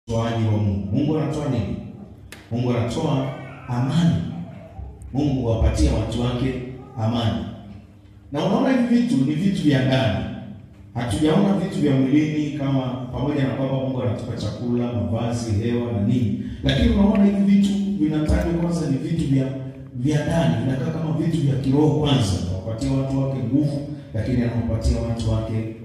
Utoaji wa Mungu. Mungu anatoa nini? Mungu anatoa amani. Mungu huwapatia watu wake amani. Na unaona hivi vitu ni vitu vya ndani. Hatujaona vitu vya mwilini, kama pamoja na kwamba Mungu anatupa chakula, mavazi, hewa na nini. Lakini unaona hivi vitu vinatajwa kwanza ni vitu vya ndani, vinakaa kama vitu vya kiroho kwanza. Anawapatia watu wake nguvu, lakini anawapatia watu wake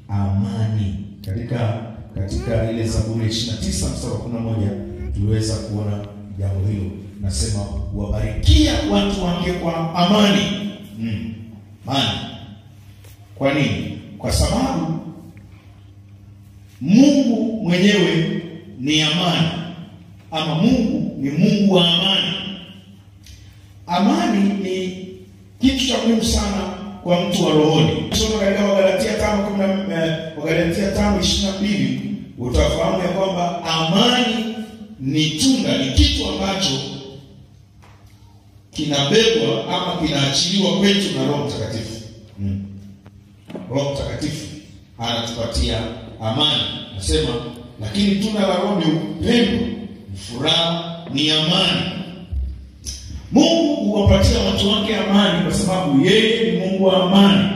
amani. Katika ile Zaburi 29 mstari wa 11 tuliweza kuona jambo hilo. Nasema wabarikia watu wake kwa amani. Amani. Kwa nini? Kwa sababu Mungu mwenyewe ni amani. Ama Mungu ni Mungu wa amani. Amani ni kitu cha muhimu sana kwa mtu wa rohoni. Soma katika Wagalatia 5:22 utafahamu ya kwamba amani ni tunda, ni kitu ambacho kinabebwa ama kinaachiliwa kwetu na Roho Mtakatifu. Roho Mtakatifu anatupatia amani. Nasema lakini tunda la Roho ni upendo, furaha, ni amani. Mungu huwapatia watu wake amani kwa sababu yeye ni Mungu wa amani.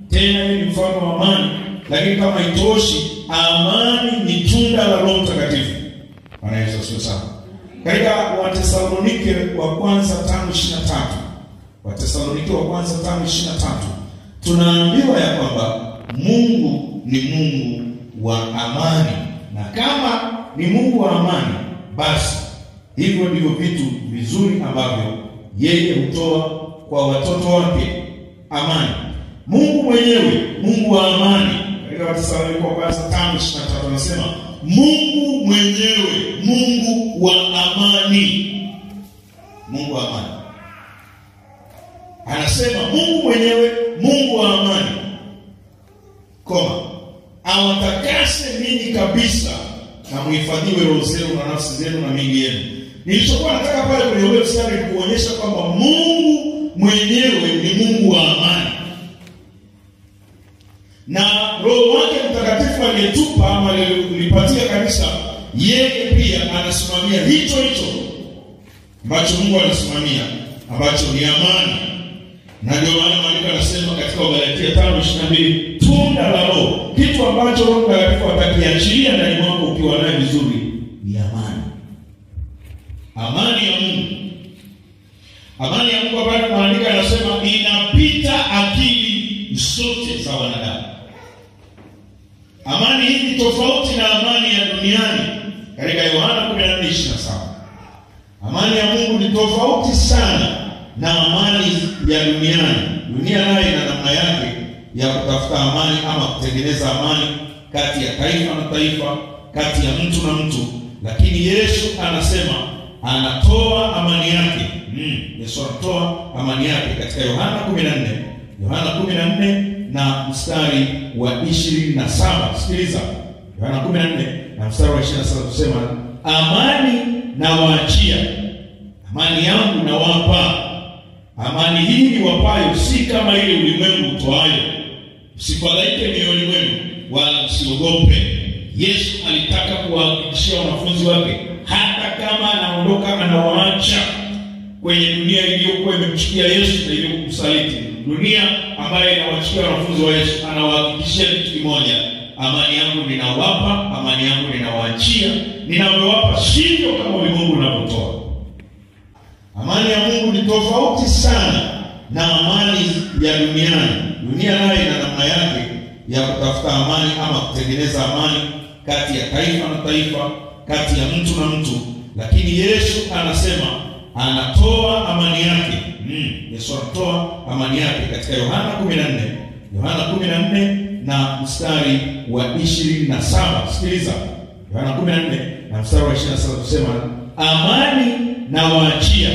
Tena yeye ni mfano wa amani. Lakini kama itoshi, amani ni tunda la Roho Mtakatifu. Bwana Yesu asifiwe sana. Katika Wathesalonike wa kwanza 5:23. Wathesalonike wa kwanza 5:23. Tunaambiwa ya kwamba Mungu ni Mungu wa amani. Na kama ni Mungu wa amani, basi hivyo ndivyo vitu vizuri ambavyo yeye hutoa kwa watoto wake, amani. Mungu mwenyewe, Mungu wa amani. Katika Wathesalonike wa kwanza 5:23 anasema Mungu mwenyewe, Mungu wa amani. Mungu wa amani. Anasema Mungu mwenyewe, Mungu wa amani. Awatakase ninyi kabisa na muhifadhiwe roho zenu na nafsi zenu na miili yenu. Nilichokuwa nataka pale kwenye ule mstari kuonyesha kwamba Mungu mwenyewe ni Mungu wa amani. Na Roho wake Mtakatifu aliyetupa ama alipatia kanisa, yeye pia anasimamia hicho ambacho Mungu anasimamia, ambacho ni amani. Na ndio maana maandiko yanasema katika Wagalatia 5:22, tunda la Roho, kitu ambacho Roho Mtakatifu atakiachilia ndani mwako ukiwa naye vizuri, ni amani. Amani ya Mungu. Amani ya Mungu ambayo maandiko yanasema inapita akili zote za wanadamu. Amani hii ni tofauti na amani ya duniani. Katika Yohana 14:27. Amani ya Mungu ni tofauti sana na amani ya duniani. Dunia nayo ina namna yake ya kutafuta amani ama kutengeneza amani kati ya taifa na taifa, kati ya mtu na mtu. Lakini Yesu anasema anatoa amani yake. Yesu anatoa amani yake katika Yohana 14. Yohana 14 na mstari wa 27. Sikiliza. Yohana 14 na mstari wa 27 tusema, amani na waachia, amani yangu na wapa. Amani hii ni wapayo, si kama ile ulimwengu utoayo. Msifadhaike mioyoni mwenu, wala msiogope. Yesu alitaka kuwahakikishia wanafunzi wake, hata kama anaondoka anawaacha kwenye dunia iliyokuwa imemchukia Yesu na iliyokumsaliti, dunia ambayo inawachukia wanafunzi wa Yesu, anawahakikishia kitu kimoja: amani yangu ninawapa, amani yangu ninawaachia, ninawapa sivyo kama ulimwengu unavyotoa. Amani ya Mungu ni tofauti sana na amani ya duniani. Dunia nayo ina namna yake ya kutafuta amani ama kutengeneza amani kati ya taifa na taifa, kati ya mtu na mtu. Lakini Yesu anasema anatoa amani yake. Yesu anatoa amani yake katika Yohana 14. Yohana 14 na mstari wa 27. Sikiliza. Yohana 14 na mstari wa 27 tusema, amani na waachia,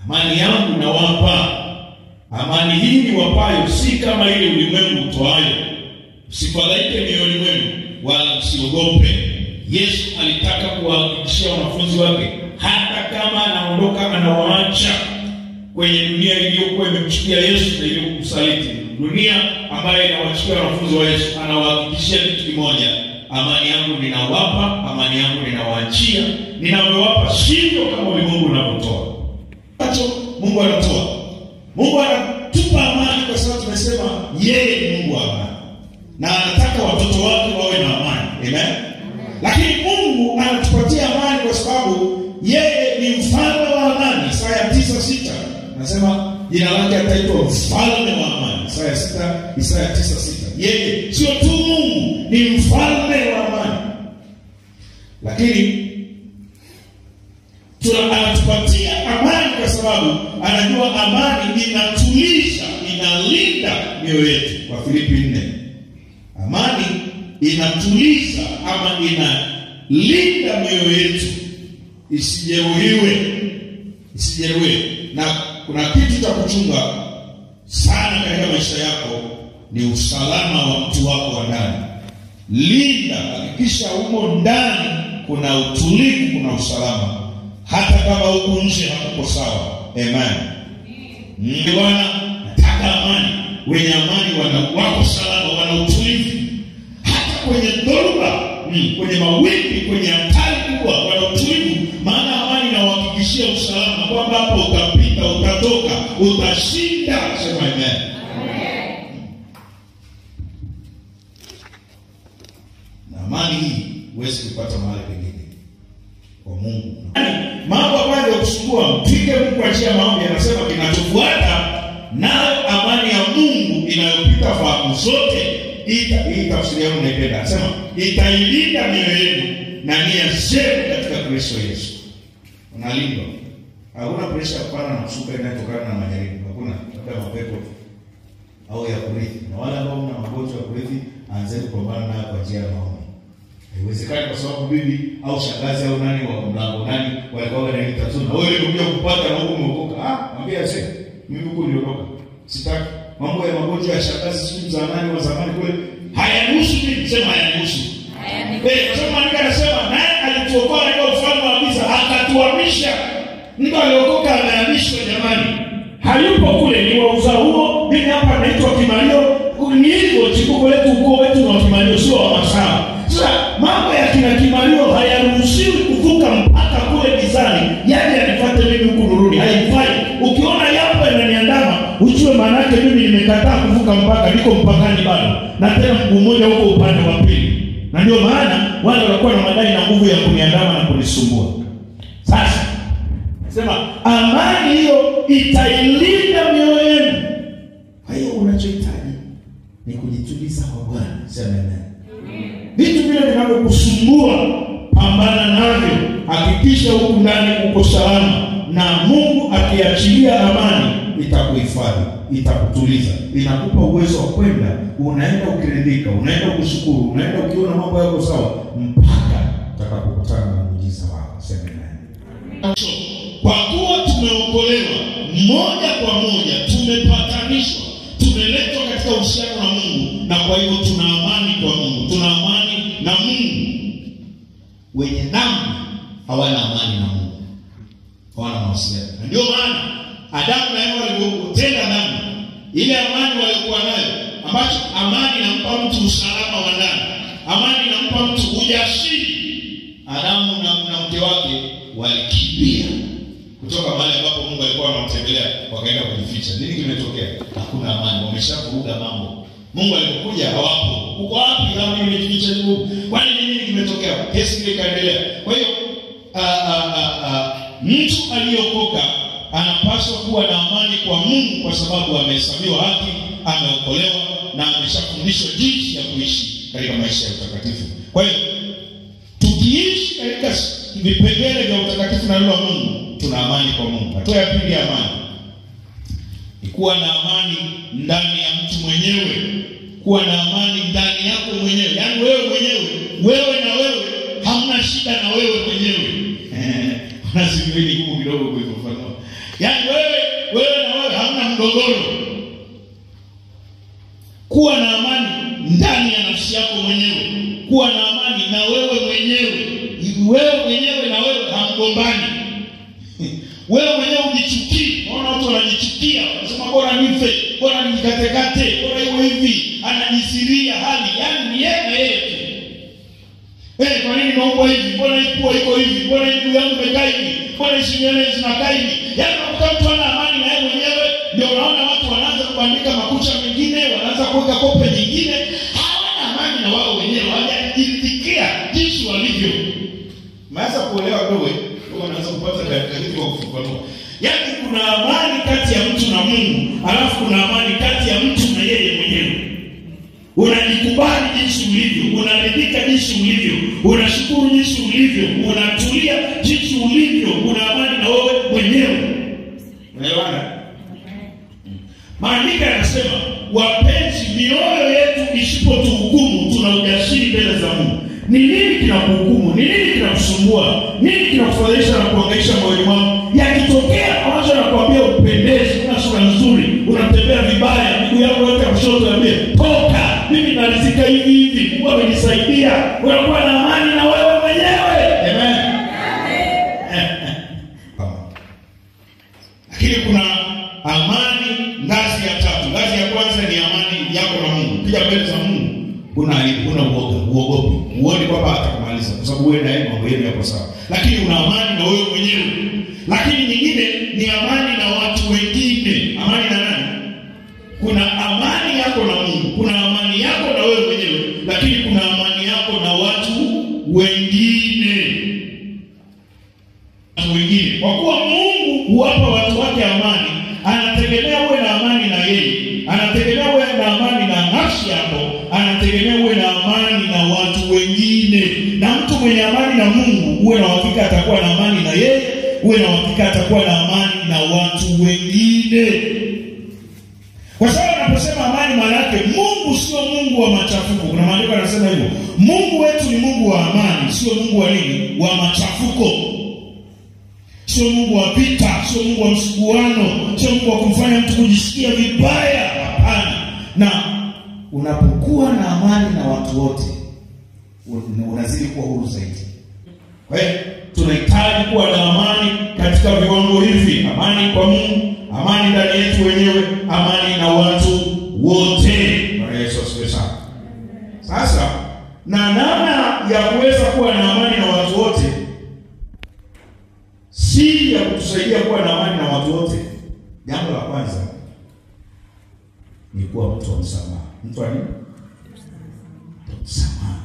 amani yangu na wapa. Amani hii ni wapayo, si kama ile ulimwengu utoayo. Msifadhaike mioyoni mwenu, wala msiogope. Yesu alitaka kuwahakikishia wanafunzi wake, hata kama anaondoka anawaacha kwenye dunia iliyokuwa imemchukia Yesu na iliyokumsaliti, dunia ambayo inawachukia wanafunzi wa Yesu, anawahakikishia kitu kimoja: amani yangu ninawapa, amani yangu ninawaachia. ninawaachia, ninavyowapa sivyo kama ulimwengu unavyotoa. Hacho Mungu anatoa. Mungu anatupa amani kwa sababu tumesema yeye ni Mungu wa amani. Na anataka watoto wake wawe na amani. Amen. Lakini Mungu anatupatia amani kwa sababu yeye ni mfalme wa amani. Isaya 9:6 anasema jina lake ataitwa mfalme wa amani. Isaya 9:6. Yeye sio tu Mungu, ni mfalme wa amani. Lakini anatupatia amani kwa sababu anajua amani inatuliza, inalinda mioyo yetu. Kwa Filipi 4. Amani inatuliza ama inalinda mioyo yetu isijeruhiwe. Na kuna kitu cha kuchunga sana katika maisha yako, ni usalama wa mtu wako wa ndani. Linda, hakikisha umo ndani kuna utulivu, kuna usalama, hata kama huko nje hakuko sawa. Amen. Bwana nataka amani. Wenye amani wako salama, wana utulivu. Hata kwenye dhoruba, kwenye mawimbi, kwenye hatari kubwa, wana utulivu. Maana amani inahakikishia usalama kwamba hapo utapita, utatoka, utashinda. Sema amen. Na amani hii huwezi kupata mahali pengine kwa Mungu. Mambo ambayo kusumbua, mpige Mungu kwa njia ya maombi. Anasema kinachofuata, nayo amani ya Mungu inayopita fahamu zote, hii tafsiri yangu naipenda. Anasema itailinda mioyo yenu na nia zenu katika Kristo Yesu. Unalindwa. Hakuna pressure kupana na kusuka inayotokana na majaribu. Hakuna labda mapepo au ya kurithi. Na wala ambao mna magonjwa ya kurithi, anzeni kupambana nayo kwa njia ya maombi. Haiwezekani kwa sababu bibi au shangazi au nani wa mlango nani walikuwa wananiita tu, na wewe ndio kupata na huko umeokoka. Mwambie ase mimi huko niliokoka. Sitaki mambo ya magonjwa ya shangazi siku za nani wa zamani kule. Hayanusu mimi, sema hayanusu. Kwa sababu Mungu anasema naye alituokoa na ufalme wa giza akatuhamisha. Mtu aliokoka amehamishwa jamani. Hayupo kule, ni wa uzao huo. Mimi hapa naitwa Kimario. Ni hivyo chikuko letu, ukoo wetu na Kimario, sio wa Masao. Sasa mambo ya kina Kimario hayaruhusiwi kuvuka mpaka kule gizani. Yaje anifuate mimi huku nuruni. Haifai. Ukiona yapo yananiandama, ujue maana yake mimi nimekataa kuvuka mpaka, niko mpakani bado. Na tena mguu mmoja huko upande wa pili. Na ndio maana wale walikuwa na madai na nguvu ya kuniandama na kunisumbua. Sasa nasema amani hiyo itailinda mioyo yenu. Hayo unachohitaji ni kujituliza kwa Bwana. Sema amen. Vitu vile vinavyokusumbua, pambana navyo. Hakikisha huko ndani uko salama, na Mungu akiachilia amani itakuhifadhi, itakutuliza, inakupa uwezo wa kwenda, unaenda ukiridhika, unaenda kushukuru, unaenda ukiona mambo yako sawa, mpaka utakapokutana na muujiza wako. Sema amen. Kwa kuwa tumeokolewa moja kwa moja, tumepatanishwa, tumeletwa katika uhusiano na Mungu, na kwa hivyo tuna amani kwa Mungu, tuna amani na Mungu. Wenye dhambi hawana amani na Mungu, hawana mahusiano. Ndio maana Adamu na Eva walipotenda dhambi, ile amani walikuwa nayo, ambacho amani inampa mtu usalama wa ndani, amani inampa mtu ujasiri. Adamu na mke wake walikimbia kutoka mahali ambapo Mungu alikuwa anawatembelea, wakaenda kujificha. Nini kimetokea? Hakuna amani, wameshavuruga mambo. Mungu alipokuja hawapo. Uko wapi dhambi imejificha Mungu? Kwani nini kimetokea? Kesi ile kaendelea. Kwa hiyo mtu aliyeokoka anapaswa kuwa na amani kwa Mungu kwa sababu amehesabiwa haki, ameokolewa na ameshafundishwa jinsi ya kuishi katika maisha ya utakatifu. Kwa hiyo tukiishi katika vipengele vya utakatifu na neno la Mungu, tuna amani kwa Mungu. Hatua ya pili ya amani ni kuwa na amani ndani ya mtu mwenyewe. Kuwa na amani ndani yako mwenyewe. Yaani wewe mwenyewe, wewe na wewe hamna shida na wewe mwenyewe. Nasibiri huko kidogo kwa mfano. Yaani wewe na wewe hamna mgogoro. Kuwa na amani ndani ya nafsi yako mwenyewe. Kuwa na amani na wewe mwenyewe. Wewe mwenyewe na wewe hamgombani. Wewe mwenyewe ujichukii. Unaona watu wanajichukia, wanasema bora nife, bora nijikatekate, bora iwe hivi, anajisiria hali, yaani ni yeye tu. Kwa nini naomba hivi? Bora ikuwe nguo iko hivi, mbona miguu yangu imekaa hivi, mbona shinyele zinakaa hivi. Yaani unakuta mtu ana amani na yeye mwenyewe. Ndio unaona watu wanaanza kubandika makucha mengine, wanaanza kuweka kope nyingine. Hawana amani na wao wenyewe, hawajajiridhikia jinsi walivyo. Maana kuelewa wewe, unaanza kupata dakika kwa kufafanua. Yaani kuna amani kati ya mtu na Mungu, alafu kuna amani kati ya mtu na yeye mwenyewe. Unajikubali jinsi ulivyo, unaridhika jinsi ulivyo, unashukuru jinsi ulivyo, unatulia jinsi ulivyo, una amani na wewe mwenyewe. Unaelewana? Maandiko yanasema, wapenzi, mioyo yetu isipotuhukumu tuna ujasiri mbele za Mungu. Ni nini kinakuhukumu? Ni nini kinakusumbua? Nini kinakufadhaisha na kuhangaisha moyoni mwako? Yakitokea anaanza kukuambia upendezi, una sura nzuri, unatembea vibaya, miguu yako yote ya kushoto yambie, toka, mimi narizika hivi hivi, Mungu amenisaidia. Unakuwa na amani na wewe mwenyewe. Amen. Lakini kuna amani ngazi ya tatu. Ngazi ya kwanza ni amani yako na Mungu. Pia mbele za Mungu kuna uogopi. Uone kwamba atakumaliza kwa sababu wewe na yeye mambo yenu yako sawa. Lakini una amani na wewe mwenyewe. Lakini nyingine ni amani na watu wengine. Amani na nani? Kuna amani yako na Mungu, kuna amani yako na wewe mwenyewe, lakini kuna amani yako na watu wengine. Kwa kuwa Mungu huwapa watu wake amani, anategemea uwe na amani na yeye. Anategemea uwe na amani na nafsi yako, anategemea uwe na amani na watu wengine. Na mtu mwenye amani na Mungu, uwe na uhakika atakuwa na amani na yeye, uwe na uhakika atakuwa na amani na watu wengine. Kwa sababu anaposema amani, maana yake Mungu sio Mungu wa machafuko. Kuna maandiko yanasema hivyo. Mungu wetu ni Mungu wa amani, sio Mungu wa nini? Wa machafuko. Sio Mungu wa vita, sio Mungu wa msuguano, sio Mungu wa kumfanya mtu kujisikia vibaya. Hapana. Na unapokuwa na amani na watu wote, unazidi kuwa huru zaidi. Kwa hiyo tunahitaji kuwa na amani katika viwango hivi: amani kwa Mungu, amani ndani yetu wenyewe, amani na watu wote. Bwana Yesu asifiwe sana. Sasa na namna ya kuweza kuwa na amani na watu wote, si ya kutusaidia kuwa na amani na watu wote. Jambo la kwanza ni kuwa mtu wa msamaha. Mtu wa nini? Msamaha.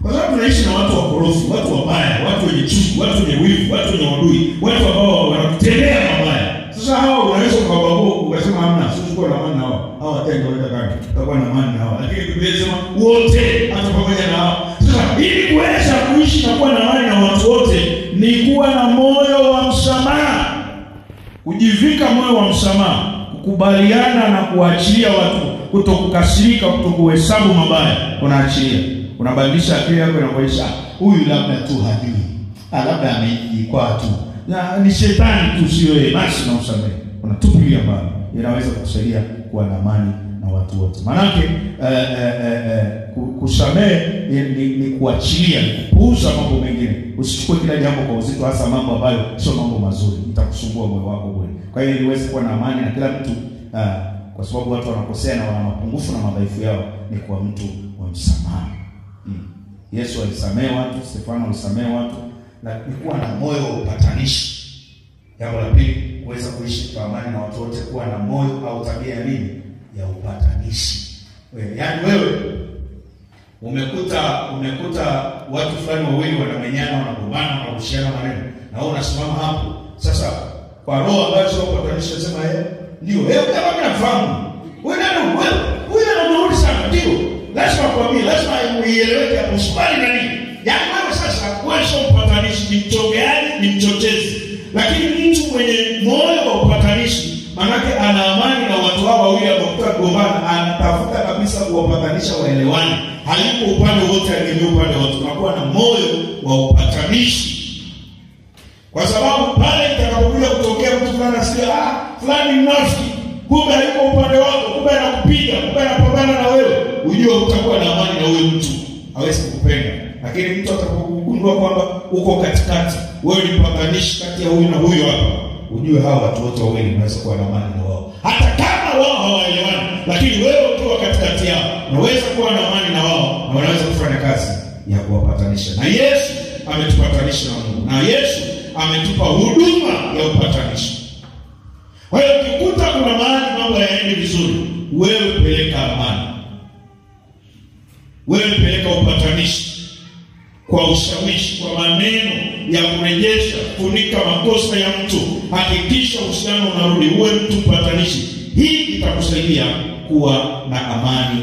Kwa sababu tunaishi na watu wakorofi, watu wabaya, watu wenye chuki, watu wenye wivu, watu wenye wadui, watu ambao wanakutendea mabaya. Sasa hao unaweza kuwabagua ukasema hamna, sisi tuko na amani nao. Hao watendo wenda kando, tutakuwa na amani nao. Lakini Biblia inasema wote hata pamoja na hao. Sasa ili kuweza kuishi na kuwa na amani na watu wote ni kuwa na moyo wa msamaha. Kujivika moyo wa msamaha, kukubaliana na kuachilia watu, kutokukasirika, kutokuhesabu mabaya, unaachilia. Unabadilisha akili yako na kuonyesha huyu labda tu hajui. Labda amejikwaa tu. Na ni shetani tu, sio yeye. Basi na usamehe. Unatupilia mbali. Inaweza kukusaidia kuwa na amani na watu wote. Maana kusamehe ni kuachilia, kupuuza mambo mengine. Usichukue kila jambo kwa uzito, hasa mambo ambayo sio mambo mazuri. Itakusumbua moyo wako bure. Kwa hiyo ili uweze kuwa na amani na kila mtu, kwa sababu watu wanakosea na wana mapungufu na madhaifu yao, ni kwa mtu wa msamaha. Yesu alisamehe watu, Stefano alisamehe watu, na ni kuwa na moyo wa upatanishi. Jambo la pili, kuweza kuishi kwa amani na watu wote, kuwa na moyo au tabia ya nini? Ya upatanishi. Yaani wewe umekuta watu fulani wawili wanamenyana, wanagombana, wanarushiana maneno, na wewe unasimama hapo. Sasa kwa roho ambayo sio upatanishi, unasema ndio kama mimi nafahamu. Wewe nani wewe? Huyu anamrudi sana, ndio. Lazima kwambie, lazima uieleweke hapo, usibali na nini? Yaani wewe sasa wewe sio mpatanishi, ni mchongeaji, ni mchochezi. Lakini mtu mwenye moyo wa upatanishi, manake ana amani na watu hao wawili ambao gombana, anatafuta kabisa kuwapatanisha waelewane. Hayuko upande wote, agemea upande wote. Unakuwa na moyo wa upatanishi. Kwa sababu pale itakapokuja kutokea mtu fulani asikia fulani mnafiki, kumbe hayuko upande wako, kumbe anakupiga, kumbe anapambana na wewe, ujue utakuwa na amani na huyo mtu, hawezi kukupenda. Lakini mtu atakapogundua kwamba uko katikati, wewe ni mpatanishi kati ya huyu na huyu hapa, ujue hao watu wote wawili unaweza kuwa na amani na wao. Hata kama wao hawaelewani, lakini wewe ukiwa katikati yao, unaweza kuwa na amani na wao, na unaweza kufanya kazi ya kuwapatanisha. Na Yesu ametupatanisha na Mungu, na Yesu ametupa huduma ya upatanisho. Kwa hiyo ukikuta kuna mahali mambo yaende vizuri, wewe peleka amani, wewe peleka upatanisho kwa ushawishi, kwa maneno ya kurejesha, kufunika makosa ya mtu. Hakikisha uhusiano unarudi, uwe mtu mpatanishi. Hii itakusaidia kuwa na amani